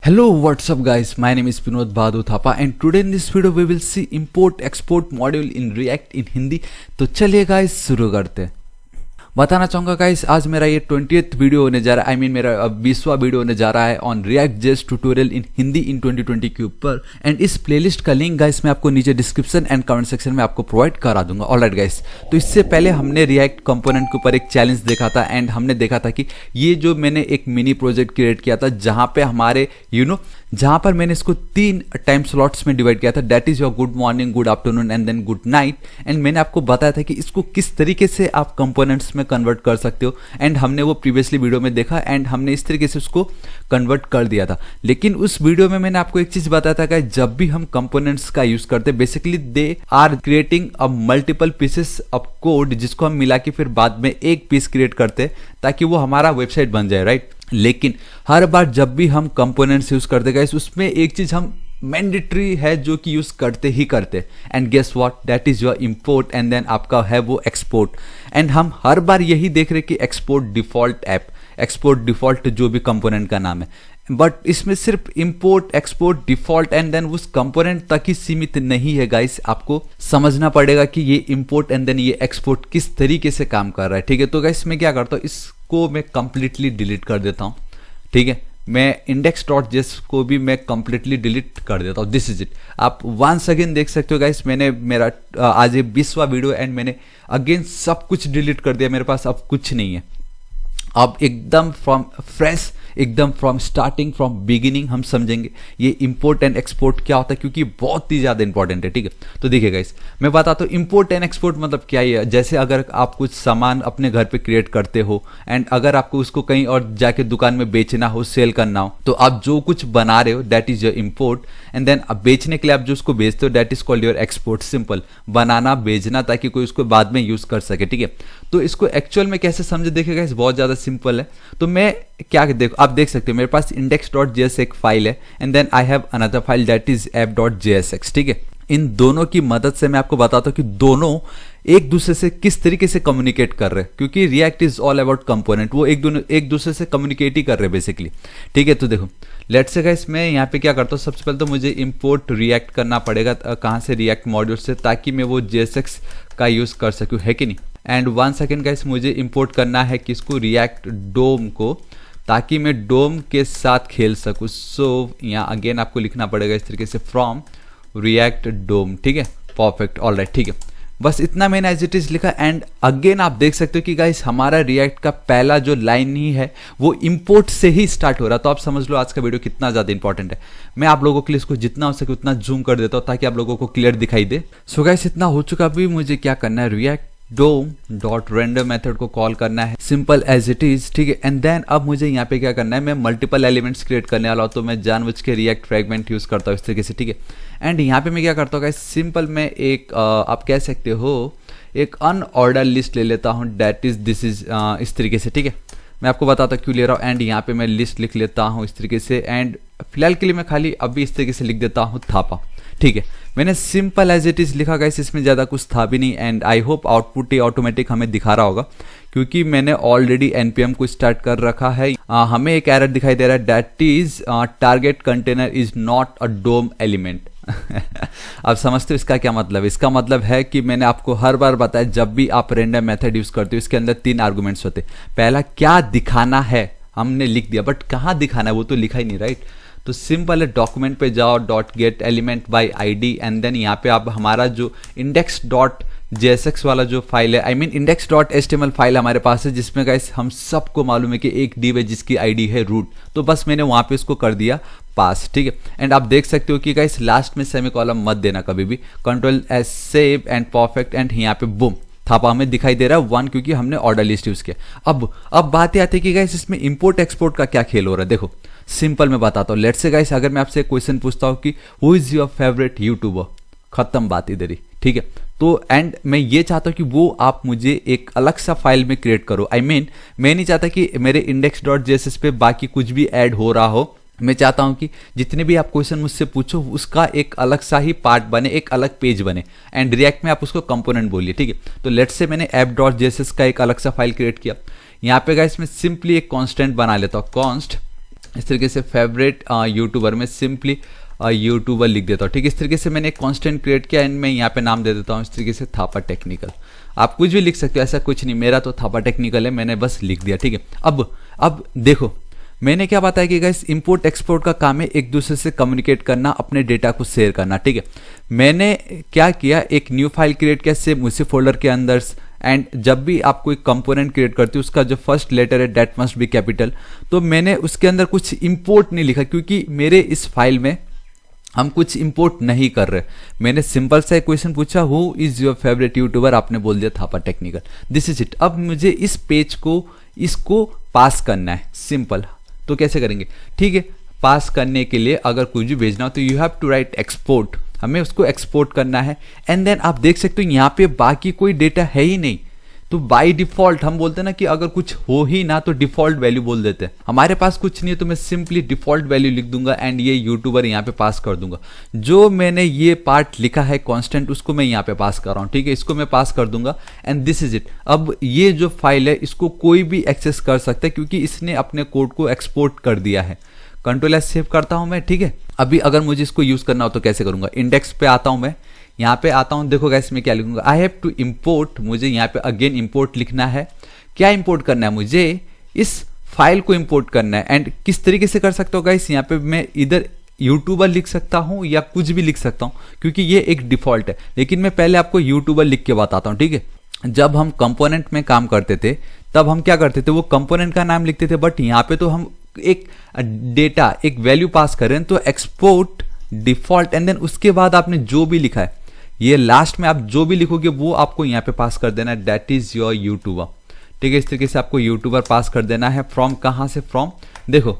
Hello, what's up guys? My name is Vinod Badhu Thapa and today in this video we will see import export module in React in Hindi. तो चलिए guys शुरू करते हैं। बताना चाहूँगा guys आज मेरा ये 20th वीडियो होने जा रहा है, मेरा 20वां वीडियो होने जा रहा है on React JS tutorial in Hindi in 2020 के ऊपर। एंड इस प्लेलिस्ट का लिंक गाइस मैं आपको नीचे डिस्क्रिप्शन एंड कमेंट सेक्शन में आपको प्रोवाइड करा दूंगा। ऑलराइट गाइस, तो इससे पहले हमने रिएक्ट कंपोनेंट के ऊपर एक चैलेंज देखा था एंड हमने देखा था कि ये जो मैंने एक मिनी प्रोजेक्ट क्रिएट किया था जहाँ पे हमारे जहाँ पर मैंने इसको 3 टाइम स्लॉट्स में डिवाइड किया था, that is your good morning, good afternoon and then good night. And मैंने आपको बताया था कि इसको किस तरीके से आप कंपोनेंट्स में कन्वर्ट कर सकते हो एंड हमने वो प्रीवियसली वीडियो में देखा एंड हमने इस तरीके से उसको कन्वर्ट कर दिया था। लेकिन उस वीडियो में मैंने आपको एक चीज बताया था कि जब भी हम कंपोनेंट्स का यूज करते हैं basically they are creating a multiple pieces of code जिसको हम मिला के फिर बाद में एक पीस क्रिएट करते हैं ताकि वो हमारा वेबसाइट बन जाए, राइट। लेकिन हर बार जब भी हम कंपोनेंट्स यूज करते गाइस उसमें एक चीज हम मैंडेटरी है जो कि यूज करते ही करते and guess what, that is your import and then आपका है वो एक्सपोर्ट। एंड हम हर बार यही देख रहे कि export default app, export default जो भी कंपोनेंट का नाम है, बट इसमें सिर्फ import export default and then उस कंपोनेंट तक ही सीमित नहीं है गाइस। आपको समझना पड़ेगा कि ये इंपोर्ट एंड देन ये एक्सपोर्ट किस तरीके से काम कर रहा है, ठीक है। तो गाइस मैं क्या करता हूँ, इसको मैं कंप्लीटली डिलीट कर देता हूँ, ठीक है। मैं index.js को भी मैं कंप्लीटली डिलीट कर देता हूँ। This is it. आप वंस अगेन देख सकते हो गाइस, मैंने मेरा आज ये 20वां वीडियो एंड मैंने अगेन सब कुछ डिलीट कर दिया, मेरे पास अब कुछ नहीं है। अब एकदम फ्रॉम फ्रेश, एकदम फ्रॉम स्टार्टिंग फ्रॉम बिगिनिंग हम समझेंगे ये इंपोर्ट एंड एक्सपोर्ट क्या होता है क्योंकि बहुत ही ज़्यादा इंपॉर्टेंट है, ठीक है। तो देखिए गाइस मैं बताता हूँ इंपोर्ट एंड एक्सपोर्ट मतलब क्या है। जैसे अगर आप कुछ सामान अपने घर पे क्रिएट करते हो एंड अगर आपको उसको कहीं और जाके दुकान में बेचना हो, सेल करना हो, तो आप जो कुछ बना रहे हो that is your import and then अब बेचने के लिए आप जो उसको बेचते हो that is called your export. Simple, बनाना बेचना ताकि कोई उसको बाद में यूज कर सके, ठीक है। तो इसको एक्चुअल में कैसे समझे देखिएगा, बहुत ज़्यादा सिंपल है। तो मैं क्या देखो, आप देख सकते हो मेरे पास index.js एक फाइल है and then I have another file that is app.jsx, ठीक है। इन दोनों की मदद से मैं आपको बताता हूँ कि दोनों एक दूसरे से किस तरीके से कम्युनिकेट कर रहे हैं क्योंकि react is all about component, वो एक दूसरे से कम्युनिकेट ही कर रहे हैं बेसिकली, ठीक है। तो देखो लेट्स से गाइस मैं यहाँ पे क्या करता हूँ, सबसे पहले तो मुझे इंपोर्ट रिएक्ट करना पड़ेगा कहाँ से, रिएक्ट मॉड्यूल से, ताकि मैं वो JSX का यूज कर सकूँ, है कि नहीं। एंड 1 सेकेंड गाइस मुझे इंपोर्ट करना है किसको, रिएक्ट डोम को, ताकि मैं डोम के साथ खेल सकूँ। सो यहाँ अगेन आपको लिखना पड़ेगा इस तरीके से फ्रॉम रिएक्ट डोम, ठीक है। परफेक्ट, ऑलराइट, ठीक है। बस इतना मैंने एज इट इज लिखा एंड अगेन आप देख सकते हो कि गाइस हमारा रिएक्ट का पहला जो लाइन ही है वो इंपोर्ट से ही स्टार्ट हो रहा है। तो आप समझ लो आज का वीडियो कितना ज़्यादा इंपॉर्टेंट है। मैं आप लोगों के लिए इसको जितना हो सके उतना जूम कर देता हूँ ताकि आप लोगों को क्लियर दिखाई दे। सो गाइस इतना हो चुका, अभी मुझे क्या करना है, रिएक्ट डोम डॉट रेंडर मेथड को कॉल करना है, सिंपल एज इट इज, ठीक है। एंड देन अब मुझे यहाँ पे क्या करना है, मैं मल्टीपल एलिमेंट्स क्रिएट करने वाला हूँ तो मैं जानबूझ के रिएक्ट फ्रेगमेंट यूज करता हूँ इस तरीके से, ठीक है। एंड यहाँ पे मैं क्या करता हूँ, सिंपल मैं एक आप कह सकते हो एक अनऑर्डर लिस्ट ले लेता हूँ, दैट इज दिस इज इस तरीके से, ठीक है। मैं आपको बताता हूँ क्यों ले रहा हूँ। एंड यहाँ पे मैं लिस्ट लिख लेता हूँ इस तरीके से एंड फिलहाल के लिए मैं खाली अभी इस तरीके से लिख देता हूँ थापा, ठीक है। मैंने सिंपल एज इट इज लिखा गाइस, इसमें ज़्यादा कुछ था भी नहीं and I hope output he automatic हमें दिखा रहा होगा क्योंकि मैंने ऑलरेडी npm को स्टार्ट कर रखा है। हमें एक एरर दिखाई दे रहा है, that is target container is not a DOM element. अब समझते हो इसका क्या मतलब है? इसका मतलब है कि मैंने आपको हर बार बताया जब भी आप रेंडम मेथड यूज करते हो इसके अंदर 3 आर्गुमेंट्स होते हैं। पहला क्या दिखाना है हमने लिख दिया, बट कहाँ दिखाना है वो तो लिखा ही नहीं, राइट। तो सिंपल है, डॉक्यूमेंट पे जाओ, dot get element by ID and then यहाँ पे आप हमारा जो index.jsx वाला जो फाइल है, index.html फाइल हमारे पास है जिसमें गाइस हम सबको मालूम है कि एक div है जिसकी आईडी है रूट, तो बस मैंने वहाँ पे उसको कर दिया पास, ठीक है। एंड आप देख सकते हो कि गाइस लास्ट में सेमीकोलन मत देना कभी भी, control S save and perfect and यहाँ पे बूम थापा हमें दिखाई दे रहा है 1 क्योंकि हमने ऑर्डर लिस्ट यूज किया। अब बात आती है कि गाइस इसमें इंपोर्ट एक्सपोर्ट का क्या खेल हो रहा है। देखो सिंपल मैं बताता हूँ, लेट्स से गाइस अगर मैं आपसे क्वेश्चन पूछता हूँ कि who is your favourite YouTuber, खत्म बात इधर ही, ठीक है। तो एंड मैं ये चाहता हूँ कि वो आप मुझे एक अलग सा फाइल में क्रिएट करो। मैं नहीं चाहता कि मेरे index.js पे बाकी कुछ भी ऐड हो रहा हो, मैं चाहता हूं कि जितने भी आप क्वेश्चन मुझसे पूछो उसका एक अलग सा ही पार्ट बने, एक अलग पेज बने एंड रिएक्ट में आप उसको कंपोनेंट बोलिए, ठीक है। तो लेट्स से मैंने app.js का एक अलग सा फाइल क्रिएट किया। यहाँ पे गाइस मैं सिंपली एक कांस्टेंट बना लेता हूँ, कॉन्स्ट इस तरीके से फेवरेट यूट्यूबर में सिंपली यूट्यूबर लिख देता हूँ। ठीक है, इस तरीके से मैंने एक कांस्टेंट क्रिएट किया एंड मैं यहाँ पे नाम दे देता हूँ इस तरीके से थापा टेक्निकल। आप कुछ भी लिख सकते हो, ऐसा कुछ नहीं, मेरा तो थापा टेक्निकल है, मैंने बस लिख दिया। ठीक है, अब देखो मैंने क्या बताया कि गाइस इंपोर्ट एक्सपोर्ट का काम है एक दूसरे से कम्युनिकेट करना, अपने डेटा को शेयर करना। ठीक है, मैंने क्या किया, एक न्यू फाइल क्रिएट किया सेम उसी फोल्डर के अंदर, एंड जब भी आप कोई कंपोनेंट क्रिएट करते हो उसका जो फर्स्ट लेटर है दैट मस्ट बी कैपिटल। तो मैंने उसके अंदर कुछ इंपोर्ट नहीं लिखा क्योंकि मेरे इस फाइल में हम कुछ इंपोर्ट नहीं कर रहे। मैंने सिंपल सा एक क्वेश्चन पूछा, who is your favourite YouTuber, आपने बोल दिया Thapa technical, this is it. अब मुझे इस पेज को इसको पास करना है, सिंपल। तो कैसे करेंगे, ठीक है, पास करने के लिए अगर कुछ भी भेजना हो तो you have to write export, हमें उसको एक्सपोर्ट करना है। एंड देन आप देख सकते हो यहाँ पे बाकी कोई डेटा है ही नहीं, तो बाय डिफॉल्ट हम बोलते हैं ना कि अगर कुछ हो ही ना तो डिफॉल्ट वैल्यू बोल देते हैं। हमारे पास कुछ नहीं है तो मैं सिंपली डिफॉल्ट वैल्यू लिख दूंगा एंड ये यूट्यूबर यहाँ पे पास कर दूंगा। जो मैंने ये पार्ट लिखा है कांस्टेंट उसको मैं यहाँ पे पास कर रहा हूँ। ठीक है, इसको मैं पास कर दूंगा एंड दिस इज इट। अब ये जो फाइल है इसको कोई भी एक्सेस कर सकता है क्योंकि इसने अपने कोड को एक्सपोर्ट कर दिया है। कंट्रोल एस सेव करता हूं मैं। ठीक है, अभी अगर मुझे इसको यूज करना हो तो कैसे करूंगा, इंडेक्स पे आता हूं मैं, यहाँ पे आता हूं, देखो गाइस मैं क्या लिखूंगा, आई हैव टू इंपोर्ट, मुझे यहाँ पे अगेन इंपोर्ट लिखना है। क्या इंपोर्ट करना है, मुझे इस फाइल को इंपोर्ट करना है। एंड किस तरीके से कर सकता हूँ गाइस, यहाँ पे मैं इधर यूट्यूबर लिख सकता हूँ या कुछ भी लिख सकता हूँ क्योंकि ये एक डिफॉल्ट है, लेकिन मैं पहले आपको यूट्यूबर लिख के बताता हूँ। ठीक है, जब हम कंपोनेंट में काम करते थे तब हम क्या करते थे, वो कंपोनेंट का नाम लिखते थे, बट यहाँ पे तो हम एक डेटा एक वैल्यू पास कर रहे हैं, तो एक्सपोर्ट डिफॉल्ट एंड देन उसके बाद आपने जो भी लिखा है, ये लास्ट में आप जो भी लिखोगे वो आपको यहाँ पे पास कर देना है, दैट इज योर यूट्यूबर। ठीक है, इस तरीके से आपको यूट्यूबर पास कर देना है। फ्रॉम कहां से, फ्रॉम, देखो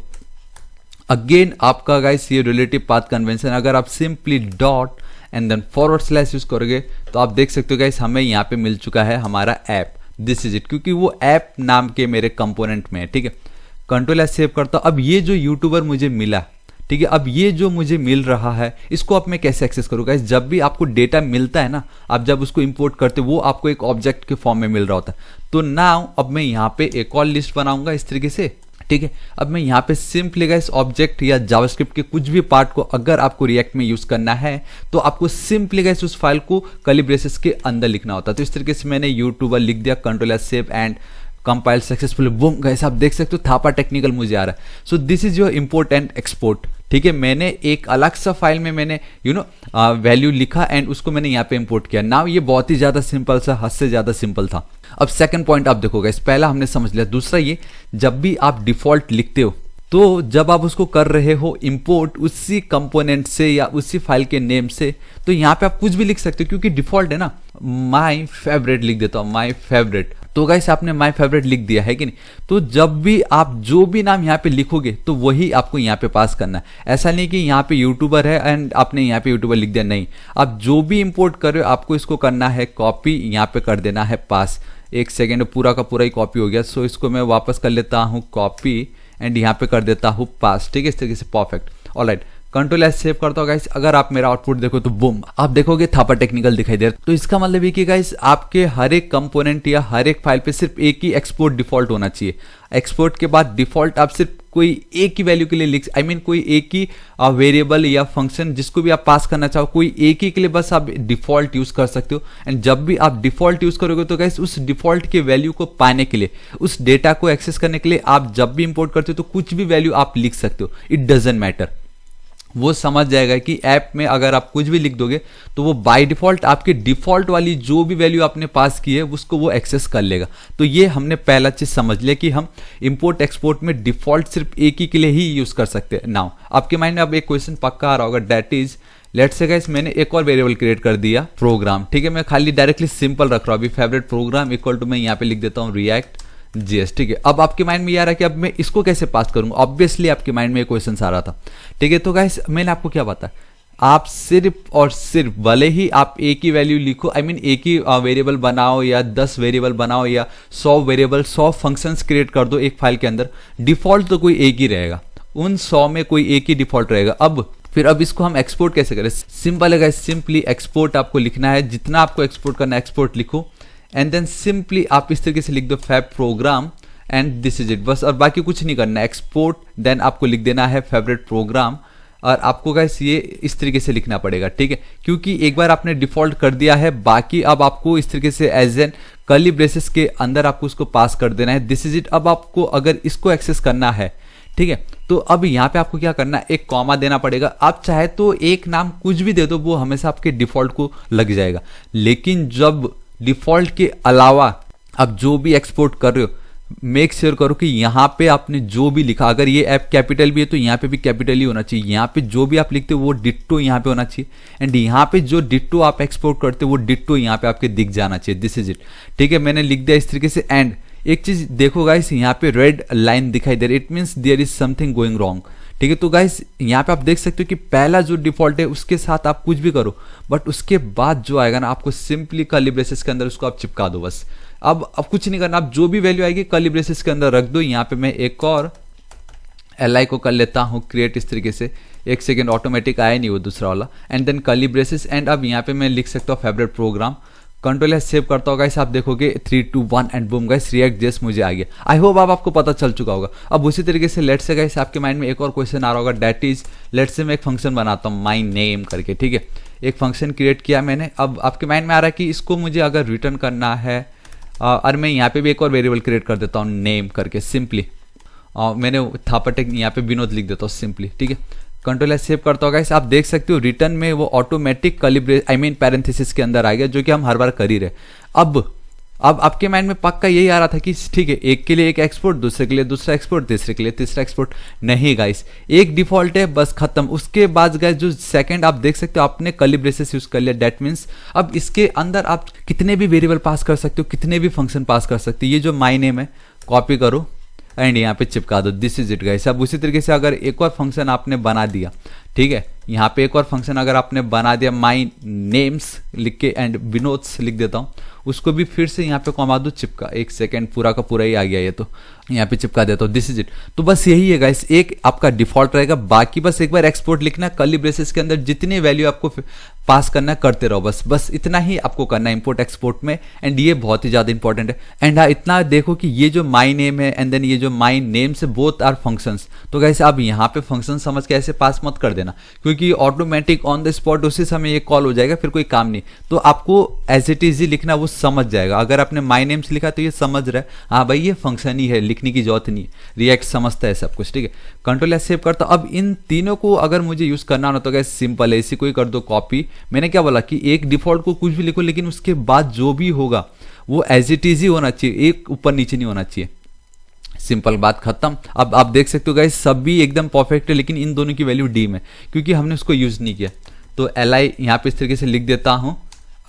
अगेन आपका गाइस ये रिलेटिव पाथ कन्वेंशन, अगर आप simply dot and then forward slash use करोगे तो आप देख सकते हो गाइस हमें यहाँ पे मिल चुका है हमारा ऐप, दिस इज इट, क्योंकि वो ऐप नाम के मेरे कंपोनेंट में है। ठीक है, कंट्रोल एस सेव करता हूं। अब ये जो यूट्यूबर मुझे मिला, ठीक है, अब ये जो मुझे मिल रहा है इसको अब मैं कैसे एक्सेस करूंगा। जब भी आपको डेटा मिलता है ना, आप जब उसको इंपोर्ट करते हो वो आपको एक ऑब्जेक्ट के फॉर्म में मिल रहा होता है। तो नाउ अब मैं यहाँ पे एक और लिस्ट बनाऊंगा इस तरीके से। ठीक है, अब मैं यहाँ पे सिंपली गाइस ऑब्जेक्ट या जावास्क्रिप्ट के कुछ भी पार्ट को अगर आपको रिएक्ट में यूज करना है तो आपको सिंपली गाइस उस फाइल को कर्ली ब्रेसेस के अंदर लिखना होता है। तो इस तरीके से मैंने यूट्यूबर लिख दिया, control S save and compile successfully, boom guys आप देख सकते हो थापा टेक्निकल मुझे आ रहा है। So this is your import and export. ठीक है, मैंने एक अलग सा फाइल में मैंने वैल्यू लिखा एंड उसको मैंने यहाँ पे इंपोर्ट किया। नाउ ये बहुत ही ज्यादा सिंपल सा, हद से ज्यादा सिंपल था। अब सेकंड पॉइंट आप देखोगे, इस पहला हमने समझ लिया। दूसरा ये, जब भी आप डिफॉल्ट लिखते हो तो जब आप उसको कर रहे हो इंपोर्ट उसी कंपोनेंट से या उसी फाइल के नेम से, तो यहाँ पे आप कुछ भी लिख सकते हो क्योंकि डिफॉल्ट है ना। माय फेवरेट लिख देता हूँ, माय फेवरेट। तो गाइस आपने माय फेवरेट लिख दिया है कि नहीं, तो जब भी आप जो भी नाम यहाँ पे लिखोगे तो वही आपको यहाँ पे पास करना है। ऐसा नहीं कि यहाँ पे यूट्यूबर है एंड आपने यहाँ पे यूट्यूबर लिख दिया, नहीं, आप जो भी इंपोर्ट कर रहे हो आपको इसको करना है कॉपी, यहाँ पे कर देना है पास। एक सेकेंड पूरा का पूरा ही कॉपी हो गया। सो इसको मैं वापस कर लेता हूँ कॉपी एंड यहाँ पे कर देता हूँ पास। ठीक है, इस तरीके से perfect. Alright, control S save करता हूँ गाइस। अगर आप मेरा आउटपुट देखो तो बूम आप देखोगे थापा टेक्निकल दिखाई दे रहा है। तो इसका मतलब ये कि गाइस आपके हर एक कंपोनेंट या हर एक फाइल पे सिर्फ एक ही एक्सपोर्ट डिफॉल्ट होना चाहिए। एक्सपोर्ट के बाद डिफॉल्ट आप सिर्फ कोई एक ही वैल्यू के लिए लिख, कोई एक ही वेरिएबल या फंक्शन जिसको भी आप पास करना चाहो, कोई एक ही के लिए बस आप डिफॉल्ट यूज कर सकते हो। एंड जब भी आप डिफॉल्ट यूज करोगे तो गाइस उस डिफॉल्ट के वैल्यू को पाने के लिए, उस डेटा को एक्सेस करने के लिए आप जब भी इंपोर्ट करते हो तो कुछ भी वैल्यू आप लिख सकते हो, इट डजंट मैटर। वो समझ जाएगा कि ऐप में अगर आप कुछ भी लिख दोगे तो वो बाय डिफॉल्ट आपके डिफॉल्ट वाली जो भी वैल्यू आपने पास की है उसको वो एक्सेस कर लेगा। तो ये हमने पहला चीज समझ लिया कि हम इंपोर्ट एक्सपोर्ट में डिफॉल्ट सिर्फ एक ही के लिए ही यूज कर सकते हैं। नाउ आपके माइंड में अब एक क्वेश्चन पक्का आ रहा होगा, that is let's say guys मैंने एक और वेरिएबल क्रिएट कर दिया प्रोग्राम। ठीक है, मैं खाली डायरेक्टली सिंपल रख रहा हूं। अभी फेवरेट प्रोग्राम इक्वल टू मैं यहाँ पे लिख देता हूँ रिएक्ट जीएस। ठीक है, अब आपके माइंड में ये आ रहा है कि अब मैं इसको कैसे पास करूंगा। ऑब्वियसली आपके माइंड में क्वेश्चन आ रहा था। ठीक है, तो गाइस मैंने आपको क्या बताया, आप सिर्फ और सिर्फ भले ही आप एक ही वैल्यू लिखो, एक ही वेरिएबल बनाओ या 10 वेरिएबल बनाओ या 100 वेरिएबल 100 फंक्शंस क्रिएट कर दो एक फाइल के अंदर, डिफॉल्ट तो कोई एक ही रहेगा, उन 100 में कोई एक ही डिफॉल्ट रहेगा। अब इसको हम एक्सपोर्ट कैसे करें, सिंपल है गाइस, सिंपली एक्सपोर्ट आपको लिखना है, जितना आपको एक्सपोर्ट करना है एक्सपोर्ट लिखो एंड देन सिंपली आप इस तरीके से लिख दो fab program and this is it बस, और बाकी कुछ नहीं करना है। एक्सपोर्ट देन आपको लिख देना है फेवरेट प्रोग्राम, और आपको गाइस ये इस तरीके से लिखना पड़ेगा, ठीक है, क्योंकि एक बार आपने डिफॉल्ट कर दिया है, बाकी अब आपको इस तरीके से एज एन कर्ली ब्रेसेस के अंदर आपको उसको पास कर देना है। This is it. अब आपको अगर इसको एक्सेस करना है, ठीक है, तो अब यहाँ पे आपको क्या करना है, एक कॉमा देना पड़ेगा। आप चाहे तो एक नाम कुछ भी दे दो, वो हमेशा आपके डिफॉल्ट को लग जाएगा, लेकिन जब डिफॉल्ट के अलावा आप जो भी एक्सपोर्ट कर रहे हो, मेक श्योर करो कि यहाँ पे आपने जो भी लिखा, अगर ये ऐप कैपिटल भी है तो यहाँ पे भी कैपिटल ही होना चाहिए। यहाँ पे जो भी आप लिखते हो वो डिट्टो यहाँ पे होना चाहिए, एंड यहाँ पे जो डिट्टो आप एक्सपोर्ट करते हो वो डिट्टो यहाँ पे आपके दिख जाना चाहिए। दिस इज इट, ठीक है, मैंने लिख दिया इस तरीके से। एंड एक चीज देखो गाइस, यहाँ पे रेड लाइन दिखाई दे रही, it means there is something going wrong, ठीक है। तो गाइस यहाँ पे आप देख सकते हो कि पहला जो डिफॉल्ट है उसके साथ आप कुछ भी करो, बट उसके बाद जो आएगा ना, आपको सिंपली कर्ली ब्रेसेस के अंदर उसको आप चिपका दो बस। अब कुछ नहीं करना, आप जो भी वैल्यू आएगी कर्ली ब्रेसेस के अंदर रख दो। यहाँ पे मैं एक और एल को कर लेता हूँ क्रिएट इस तरीके से, एक सेकेंड, ऑटोमेटिक आया नहीं वो दूसरा वाला, and then curly braces. And अब यहाँ पे मैं लिख सकता हूँ favourite program, control S save करता होगा, आप देखोगे 3 2 1 एंड बूम गाइस रिएक्ट जेस मुझे आ गया। आई होप अब आपको पता चल चुका होगा। अब उसी तरीके से लेट्स से गाइस आपके माइंड में एक और क्वेश्चन आ रहा होगा, दैट इज लेट्स से मैं एक फंक्शन बनाता हूँ माई नेम करके, ठीक है, एक फंक्शन क्रिएट किया मैंने। अब आपके माइंड में आ रहा है कि इसको मुझे अगर रिटर्न करना है, और मैं यहाँ पे भी एक और वेरिएबल क्रिएट कर देता हूँ नेम करके सिंपली, मैंने थापाटेक यहाँ पे विनोद लिख देता हूँ सिंपली, ठीक है, कंट्रोल एस सेव करता होगा। आप देख सकते हो रिटर्न में वो ऑटोमेटिक पैरेंथेसिस के अंदर आ गया, जो कि हम हर बार कर ही रहे। अब आपके माइंड में पक्का यही आ रहा था कि ठीक है, एक के लिए एक एक्सपोर्ट, दूसरे के लिए दूसरा एक्सपोर्ट, तीसरे के लिए तीसरा एक्सपोर्ट। नहीं गाइस, एक डिफॉल्ट है बस, खत्म। उसके बाद गाइस जो सेकंड आप देख सकते हो, आपने कर्ली ब्रेसेस यूज कर लिया, दैट मीन्स अब इसके अंदर आप कितने भी वेरिएबल पास कर सकते हो, कितने भी फंक्शन पास कर सकते हो। ये जो माई नेम है कॉपी करो एंड यहाँ पे चिपका दो, दिस इज इट गाइस। अब उसी तरीके से अगर एक और फंक्शन आपने बना दिया, ठीक है, यहाँ पे एक और फंक्शन अगर आपने बना दिया माई नेम्स लिख के एंड विनोद्स लिख देता हूँ, उसको भी फिर से यहाँ पे कमा दो, चिपका, एक सेकेंड, पूरा का पूरा ही आ गया ये, तो यहाँ पे चिपका देता हूँ, दिस इज इट। तो बस यही है गाइस, एक आपका डिफॉल्ट रहेगा, बाकी बस एक बार एक्सपोर्ट लिखना, कर्ली ब्रेसेस के अंदर जितनी वैल्यू आपको पास करना करते रहो, बस इतना ही आपको करना है इंपोर्ट एक्सपोर्ट में, एंड ये बहुत ही ज्यादा इंपॉर्टेंट है। एंड हाँ, इतना देखो कि ये जो माई नेम है एंड देन ये जो माई नेम से बोथ आर फंक्शंस, तो गाइस आप यहाँ पे फंक्शन समझ के ऐसे पास मत कर देना, क्योंकि ऑटोमेटिक ऑन द स्पॉट उसी समय ये कॉल हो जाएगा, फिर कोई काम नहीं। तो आपको एज इट इज ही लिखना, वो समझ जाएगा। अगर आपने माई नेम्स लिखा तो ये समझ रहा है, हाँ भाई ये फंक्शन ही है, लिखने की जरूरत नहीं है, रिएक्ट समझता है सब कुछ, ठीक है। कंट्रोल एस सेव करता। अब इन तीनों को अगर मुझे यूज करना हो तो गाइस सिंपल है, इसी को ही कर दो कॉपी। मैंने क्या बोला कि एक डिफॉल्ट को कुछ भी लिखो, लेकिन उसके बाद जो भी होगा वो एज इट इज ही होना चाहिए, एक ऊपर नीचे नहीं होना चाहिए, सिंपल बात खत्म। अब आप देख सकते हो गाइस सब भी एकदम परफेक्ट है, लेकिन इन दोनों की वैल्यू डीम है क्योंकि हमने उसको यूज नहीं किया। तो एल आई यहाँ पे इस तरीके से लिख देता हूँ,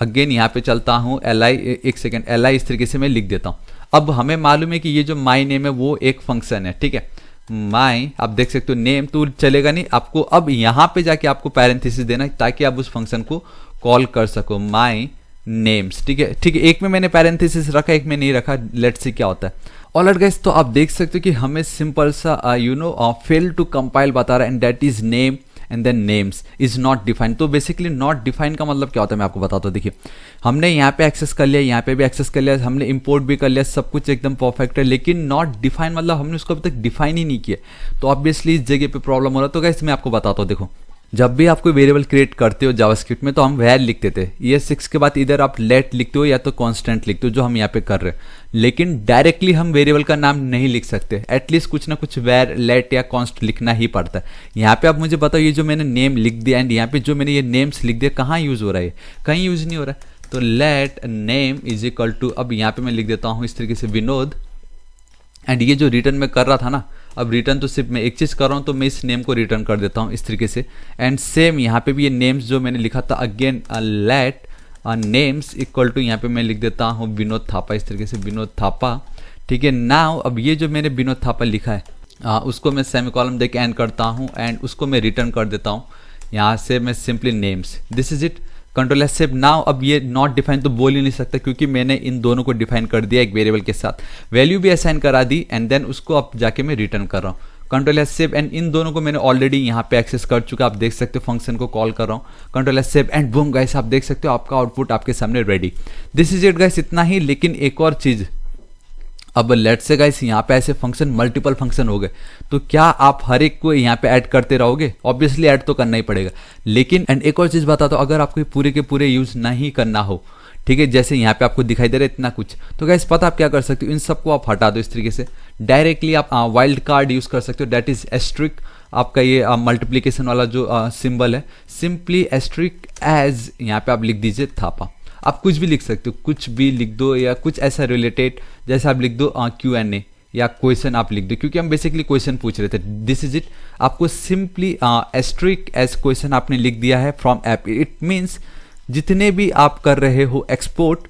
अगेन यहाँ पे चलता हूँ, एल आई, एक सेकेंड, एल आई इस तरीके से मैं लिख देता हूँ। अब हमें मालूम है कि ये जो माई नेम है वो एक फंक्शन है, ठीक है, माई, आप देख सकते हो नेम तो चलेगा नहीं आपको, अब यहाँ पे जाके आपको पैरेंथेसिस देना है ताकि आप उस फंक्शन को कॉल कर सको, माई नेम्स, ठीक है, ठीक है। एक में मैंने पैरेंथेसिस रखा, एक में नहीं रखा, लेट्स सी क्या होता है। ऑलराइट गाइस, तो आप देख सकते हो कि हमें सिंपल सा फेल टू कंपाइल बता रहा है, and that is name and then names is not defined. तो बेसिकली नॉट डिफाइंड का मतलब क्या होता है मैं आपको बताता हूँ। देखिए, हमने यहाँ पे एक्सेस कर लिया, यहाँ पे भी एक्सेस कर लिया, हमने इंपोर्ट भी कर लिया, सब कुछ एकदम परफेक्ट है, लेकिन नॉट डिफाइंड मतलब हमने उसको अभी तक डिफाइन ही नहीं किया, तो ऑब्वियसली इस जगह पे प्रॉब्लम हो रहा है। तो गाइस मैं आपको बताता हूँ, देखो, जब भी आप कोई वेरिएबल क्रिएट करते हो जावास्क्रिप्ट में तो हम वैर लिख देते हैं, ये 6 के बाद इधर आप लेट लिखते हो या तो कांस्टेंट लिखते हो, जो हम यहाँ पे कर रहे हैं, लेकिन डायरेक्टली हम वेरिएबल का नाम नहीं लिख सकते, एटलीस्ट कुछ ना कुछ वैर, लेट या कॉन्स्ट लिखना ही पड़ता है। यहाँ पे आप मुझे बताओ, ये जो मैंने नेम लिख दिया एंड यहाँ पे जो मैंने ये नेम्स लिख दिया, कहाँ यूज हो रहा है, कहीं यूज नहीं हो रहा है। तो let name is equal to, अब यहाँ पे मैं लिख देता हूँ इस तरीके से विनोद, एंड ये जो रिटर्न में कर रहा था ना, अब रिटर्न तो सिर्फ मैं एक चीज कर रहा हूं, तो मैं इस नेम को रिटर्न कर देता हूं इस तरीके से। एंड सेम यहाँ पे भी ये नेम्स जो मैंने लिखा था, again let names equal to, यहाँ पे मैं लिख देता हूं विनोद थापा, इस तरीके से विनोद थापा, ठीक है। नाउ अब ये जो मैंने विनोद थापा लिखा है उसको मैं सेमीकोलन दे के एंड करता हूँ, एंड उसको मैं रिटर्न कर देता हूँ यहाँ से मैं simply names, this is it. Control S save. Now अब ये नॉट डिफाइन तो बोल ही नहीं सकता, क्योंकि मैंने इन दोनों को डिफाइन कर दिया एक वेरिएबल के साथ, वैल्यू भी असाइन करा दी, एंड देन उसको अब जाके मैं रिटर्न कर रहा हूँ। Control S save, and in दोनों को मैंने ऑलरेडी यहाँ पे एक्सेस कर चुका, आप देख सकते हो फंक्शन को कॉल कर रहा हूँ, control S save, and boom guys, आप देख सकते हो आपका आउटपुट आपके सामने ready. This is it guys, इतना ही। लेकिन एक और चीज अब लेट्स से गाइस यहाँ पे ऐसे फंक्शन मल्टीपल फंक्शन हो गए, तो क्या आप हर एक को यहाँ पे ऐड करते रहोगे? ऑब्वियसली ऐड तो करना ही पड़ेगा। लेकिन एंड एक और चीज बताता हूँ, अगर आपको पूरे के पूरे यूज नहीं करना हो, ठीक है, जैसे यहाँ पे आपको दिखाई दे रहा है इतना कुछ, तो गाइस पता आप क्या कर सकते हो, इन सबको आप हटा दो इस तरीके से। डायरेक्टली आप वाइल्ड कार्ड यूज कर सकते हो, दैट इज एस्ट्रिक। आपका ये मल्टीप्लीकेशन वाला जो सिंबल है, सिंपली एस्ट्रिक एज यहाँ पे आप लिख दीजिए थापा। आप कुछ भी लिख सकते हो, कुछ भी लिख दो, या कुछ ऐसा रिलेटेड जैसे आप लिख दो Q&A या क्वेश्चन आप लिख दो, क्योंकि हम बेसिकली क्वेश्चन पूछ रहे थे। This is it. आपको सिंपली एस्ट्रिक एज क्वेश्चन आपने लिख दिया है फ्रॉम ऐप। इट मीन्स जितने भी आप कर रहे हो एक्सपोर्ट,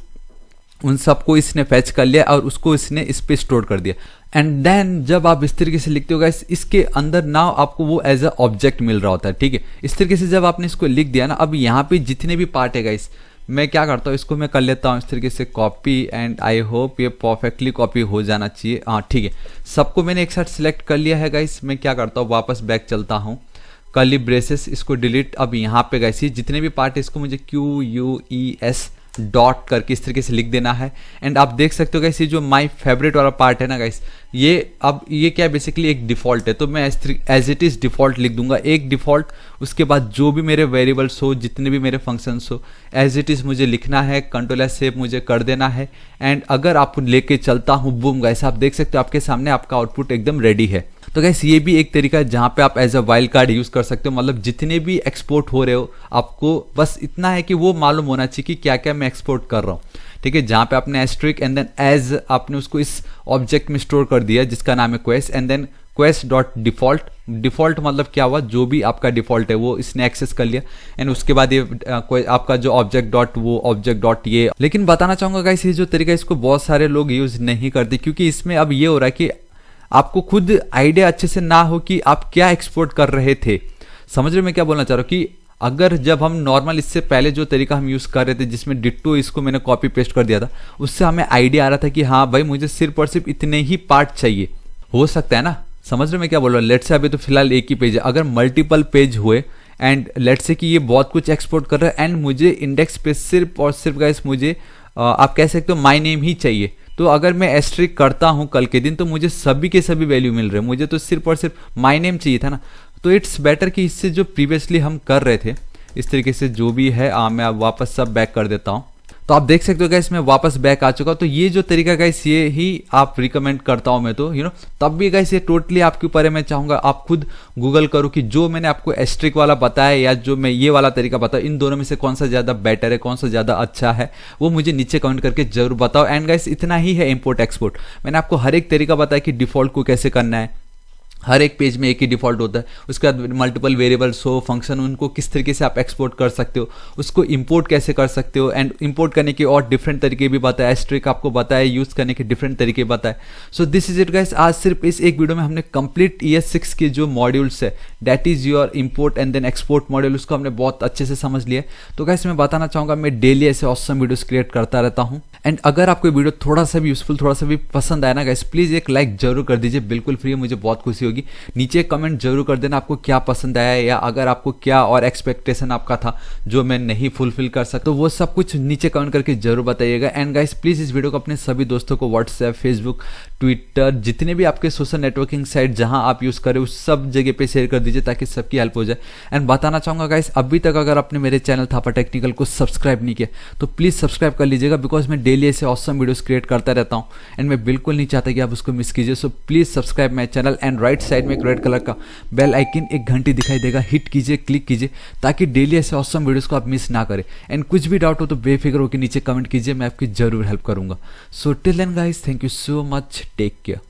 उन सबको इसने फैच कर लिया और उसको इसने इस पे स्टोर कर दिया। एंड देन जब आप इस तरीके से लिखते हो गाइस, इसके अंदर नाउ आपको वो एज अ ऑब्जेक्ट मिल रहा होता है, ठीक है। इस तरीके से जब आपने इसको लिख दिया ना, अब यहाँ पे जितने भी पार्ट है गाइस, मैं क्या करता हूँ, इसको मैं कर लेता हूँ इस तरीके से कॉपी, एंड आई होप ये परफेक्टली कॉपी हो जाना चाहिए। हाँ ठीक है, सबको मैंने एक साथ सिलेक्ट कर लिया है गाइस। मैं क्या करता हूँ, वापस बैक चलता हूँ, कर्ली ब्रेसेस, इसको डिलीट। अब यहाँ पे गाइस ये जितने भी पार्ट है इसको मुझे QUES डॉट करके इस तरीके से लिख देना है। एंड आप देख सकते हो गाइस, ये जो माय फेवरेट वाला पार्ट है ना गाइस, ये अब ये क्या है, बेसिकली एक डिफॉल्ट है, तो मैं एज इट इज डिफॉल्ट लिख दूंगा, एक डिफॉल्ट। उसके बाद जो भी मेरे वेरिएबल्स हो, जितने भी मेरे फंक्शंस हो, एज इट इज मुझे लिखना है, कंट्रोल एस सेव मुझे कर देना है। एंड अगर आपको लेके चलता हूँ, बूम गाइस, आप देख सकते हो आपके सामने आपका आउटपुट एकदम रेडी है। तो गाइस ये भी एक तरीका है जहाँ पे आप as a wild card use कर सकते हो। मतलब जितने भी एक्सपोर्ट हो रहे हो, आपको बस इतना है कि वो मालूम होना चाहिए कि क्या क्या मैं एक्सपोर्ट कर रहा हूँ, ठीक है। जहाँ पे आपने एस्ट्रिक एंड देन एज आपने उसको इस ऑब्जेक्ट में स्टोर कर दिया जिसका नाम है quest, and then quest dot default. Default मतलब क्या हुआ, जो भी आपका डिफॉल्ट है वो इसने एक्सेस कर लिया। एंड उसके बाद ये आपका जो ऑब्जेक्ट डॉट वो ऑब्जेक्ट डॉट ये। लेकिन बताना चाहूंगा गाइस, ये जो तरीका इसको बहुत सारे लोग यूज नहीं करते, क्योंकि इसमें अब ये हो रहा है कि आपको खुद आइडिया अच्छे से ना हो कि आप क्या एक्सपोर्ट कर रहे थे। समझ रहे मैं क्या बोलना चाह रहा हूँ, कि अगर जब हम नॉर्मल इससे पहले जो तरीका हम यूज कर रहे थे, जिसमें डिट्टो इसको मैंने कॉपी पेस्ट कर दिया था, उससे हमें आइडिया आ रहा था कि हाँ भाई मुझे सिर्फ और सिर्फ इतने ही पार्ट चाहिए, हो सकता है ना। समझ रहे मैं क्या बोल रहा हूँ। लेट्स से अभी तो फिलहाल एक ही पेज है, अगर मल्टीपल पेज हुए एंड लेट्स से कि ये बहुत कुछ एक्सपोर्ट कर रहा है, एंड मुझे इंडेक्स पे सिर्फ और सिर्फ गाइस मुझे आप कह सकते हो माई नेम ही चाहिए, तो अगर मैं एस्ट्रिक करता हूं कल के दिन, तो मुझे सभी के सभी वैल्यू मिल रहे हैं, मुझे तो सिर्फ और सिर्फ माय नेम चाहिए था ना। तो इट्स बेटर कि इससे जो प्रीवियसली हम कर रहे थे इस तरीके से जो भी है, मैं अब वापस सब बैक कर देता हूं। तो आप देख सकते हो गाइस, मैं वापस बैक आ चुका हूं। तो ये जो तरीका गाइस, ये ही आप रिकमेंड करता हूं मैं तो, तब भी गाइस ये टोटली आपके ऊपर है। मैं चाहूंगा आप खुद गूगल करो कि जो मैंने आपको एस्ट्रिक वाला बताया या जो मैं ये वाला तरीका बताया, इन दोनों में से कौन सा ज्यादा बेटर है, कौन सा ज्यादा अच्छा है, वो मुझे नीचे कमेंट करके जरूर बताओ। एंड गाइस इतना ही है इंपोर्ट एक्सपोर्ट। मैंने आपको हर एक तरीका बताया कि डिफॉल्ट को कैसे करना है, हर एक पेज में एक ही डिफॉल्ट होता है। उसके बाद मल्टीपल वेरिएबल्स हो, फंक्शन, उनको किस तरीके से आप एक्सपोर्ट कर सकते हो, उसको इंपोर्ट कैसे कर सकते हो, एंड इंपोर्ट करने के और डिफरेंट तरीके भी बताया, एस्ट्रिक आपको बताया, यूज करने के डिफरेंट तरीके बताए। So this is it guys. आज सिर्फ इस एक वीडियो में हमने कंप्लीट ES6 के जो मॉड्यूल्स है, that is your import and then export module, उसको हमने बहुत अच्छे से समझ लिया। तो गाइस मैं बताना चाहूंगा, मैं डेली ऐसे ऑसम वीडियोस क्रिएट करता रहता हूँ। एंड अगर आपको वीडियो थोड़ा सा भी यूजफुल, थोड़ा सा भी पसंद आया ना गाइस, प्लीज एक लाइक जरूर कर दीजिए, बिल्कुल फ्री है, मुझे बहुत खुशी होगी। नीचे कमेंट जरूर कर देना आपको क्या पसंद आया, या अगर आपको क्या और एक्सपेक्टेशन आपका था जो मैं नहीं फुलफिल कर सकता, तो वो सब कुछ नीचे कमेंट करके जरूर बताइएगा। एंड गाइस प्लीज इस वीडियो को अपने सभी दोस्तों को व्हाट्सएप, फेसबुक, ट्विटर, जितने भी आपके सोशल नेटवर्किंग साइट जहां आप यूज करें उस सब जगह पे शेयर कर दीजिए, ताकि सबकी हेल्प हो जाए। एंड बताना चाहूंगा गाइस, अभी तक अगर आपने मेरे चैनल थापा टेक्निकल को सब्सक्राइब नहीं किया तो प्लीज सब्सक्राइब कर लीजिएगा, बिकॉज मैं डेली ऐसे ऑसम वीडियोस क्रिएट करता रहता हूं एंड मैं बिल्कुल नहीं चाहता कि आप उसको मिस कीजिए। So please subscribe my channel. And right side में एक रेड कलर का बेल आइकन, एक घंटी दिखाई देगा, हिट कीजिए, क्लिक कीजिए, ताकि डेली ऐसे ऑसम वीडियोस को आप मिस ना करें। एंड कुछ भी डाउट हो तो बेफिक्र होकर नीचे कमेंट कीजिए, मैं आपकी जरूर हेल्प करूंगा। So till then guys, thank you so much, take care.